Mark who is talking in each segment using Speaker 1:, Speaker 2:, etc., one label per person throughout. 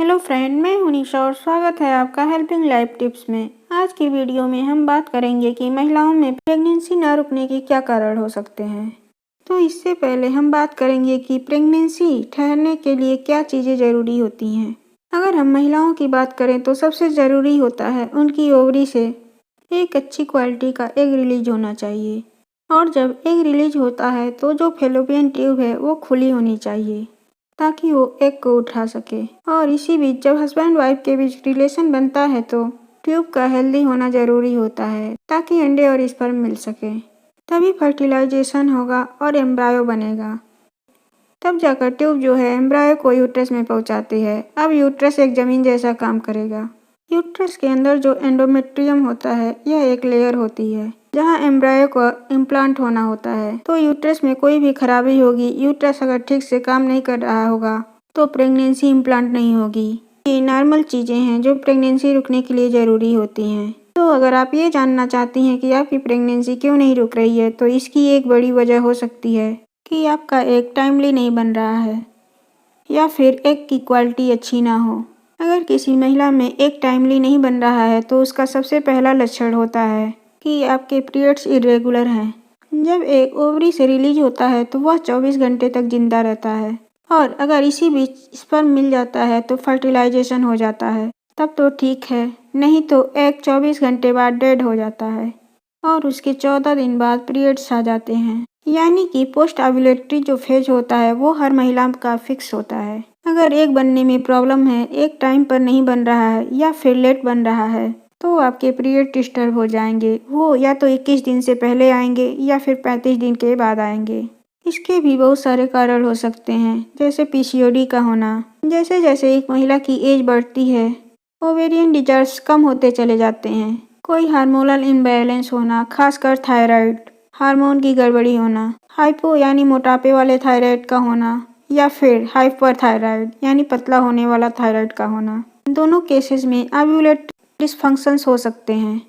Speaker 1: Hello friend, मैं हूं निशा और स्वागत है आपका हेल्पिंग लाइफ टिप्स में। आज की वीडियो में हम बात करेंगे कि महिलाओं में प्रेगनेंसी न रुकने के क्या कारण हो सकते हैं। तो इससे पहले हम बात करेंगे कि प्रेगनेंसी ठहरने के लिए क्या चीज़ें ज़रूरी होती हैं। अगर हम महिलाओं की बात करें तो सबसे ज़रूरी होता है उनकी ओवरी से एक अच्छी क्वालिटी का एग रिलीज होना चाहिए। और जब एग रिलीज होता है तो जो फैलोपियन ट्यूब है वो खुली होनी चाहिए ताकि वो एग को उठा सके। और इसी बीच जब हस्बैंड वाइफ के बीच रिलेशन बनता है तो ट्यूब का हेल्दी होना जरूरी होता है ताकि अंडे और स्पर्म मिल सके। तभी फर्टिलाइजेशन होगा और एम्ब्रायो बनेगा। तब जाकर ट्यूब जो है एम्ब्रायो को यूट्रस में पहुंचाती है। अब यूट्रस एक जमीन जैसा काम करेगा। यूट्रस के अंदर जो एंडोमेट्रियम होता है यह एक लेयर होती है जहां एम्ब्रायो को इम्प्लांट होना होता है। तो यूट्रस में कोई भी खराबी होगी, यूट्रस अगर ठीक से काम नहीं कर रहा होगा तो प्रेगनेंसी इम्प्लांट नहीं होगी। ये नॉर्मल चीज़ें हैं जो प्रेगनेंसी रुकने के लिए ज़रूरी होती हैं। तो अगर आप ये जानना चाहती हैं कि आपकी प्रेगनेंसी क्यों नहीं रुक रही है तो इसकी एक बड़ी वजह हो सकती है कि आपका एग टाइमली नहीं बन रहा है या फिर एग की क्वालिटी अच्छी ना हो। अगर किसी महिला में एग टाइमली नहीं बन रहा है तो उसका सबसे पहला लक्षण होता है कि आपके पीरियड्स इरेगुलर हैं। जब एग ओवरी से रिलीज होता है तो वह 24 घंटे तक जिंदा रहता है और अगर इसी बीच स्पर्म मिल जाता है तो फर्टिलाइजेशन हो जाता है, तब तो ठीक है, नहीं तो एग 24 घंटे बाद डेड हो जाता है और उसके 14 दिन बाद पीरियड्स आ जाते हैं। यानी कि पोस्ट ओव्यूलेटरी जो फेज होता है वो हर महिला का फिक्स होता है। अगर एग बनने में प्रॉब्लम है, एग टाइम पर नहीं बन रहा है या फिर लेट बन रहा है तो आपके पीरियड डिस्टर्ब हो जाएंगे। वो या तो 21 दिन से पहले आएंगे या फिर 35 दिन के बाद आएंगे। इसके भी बहुत सारे कारण हो सकते हैं, जैसे पीसीओडी का होना। जैसे जैसे एक महिला की एज बढ़ती है ओवेरियन डिजार्स कम होते चले जाते हैं। कोई हार्मोनल इम्बैलेंस होना, खासकर थायराइड हार्मोन की गड़बड़ी होना, हाइपो यानी मोटापे वाले थायराइड का होना या फिर हाइपर थायराइड यानी पतला होने वाला थायराइड का होना। दोनों केसेस में ओव्यूलेट डिसफंक्शंस हो सकते हैं।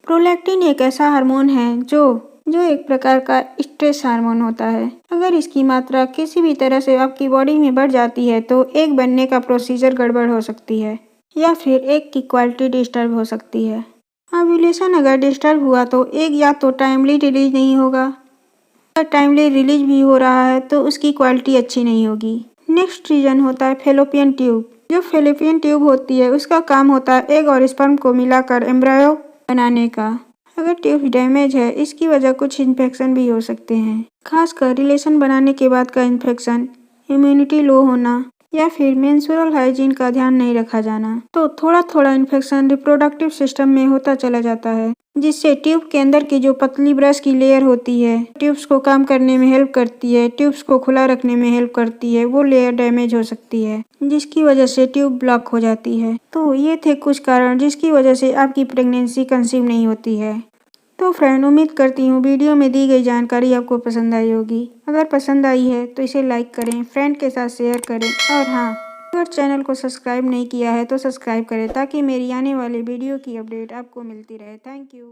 Speaker 1: प्रोलैक्टिन एक ऐसा हार्मोन है जो एक प्रकार का स्ट्रेस हार्मोन होता है। अगर इसकी मात्रा किसी भी तरह से आपकी बॉडी में बढ़ जाती है तो एग बनने का प्रोसीजर गड़बड़ हो सकती है या फिर एग की क्वालिटी डिस्टर्ब हो सकती है। ओव्यूलेशन अगर डिस्टर्ब हुआ तो एग या तो टाइमली रिलीज नहीं होगा, अगर टाइमली रिलीज भी हो रहा है तो उसकी क्वालिटी अच्छी नहीं होगी। नेक्स्ट रीजन होता है फैलोपियन ट्यूब। जो फैलोपियन ट्यूब होती है उसका काम होता है एग और स्पर्म को मिलाकर एम्ब्रायो बनाने का। अगर ट्यूब डैमेज है इसकी वजह कुछ इन्फेक्शन भी हो सकते हैं, खासकर रिलेशन बनाने के बाद का इन्फेक्शन, इम्यूनिटी लो होना या फिर मेंस्ट्रुअल हाइजीन का ध्यान नहीं रखा जाना। तो थोड़ा थोड़ा इन्फेक्शन रिप्रोडक्टिव सिस्टम में होता चला जाता है जिससे ट्यूब के अंदर की जो पतली ब्रश की लेयर होती है ट्यूब्स को काम करने में हेल्प करती है, ट्यूब्स को खुला रखने में हेल्प करती है, वो लेयर डैमेज हो सकती है जिसकी वजह से ट्यूब ब्लॉक हो जाती है। तो ये थे कुछ कारण जिसकी वजह से आपकी प्रेगनेंसी कंसीव नहीं होती है। तो फ्रेंड, उम्मीद करती हूँ वीडियो में दी गई जानकारी आपको पसंद आई होगी। अगर पसंद आई है तो इसे लाइक करें, फ्रेंड के साथ शेयर करें और हाँ, अगर चैनल को सब्सक्राइब नहीं किया है तो सब्सक्राइब करें ताकि मेरी आने वाली वीडियो की अपडेट आपको मिलती रहे। Thank you.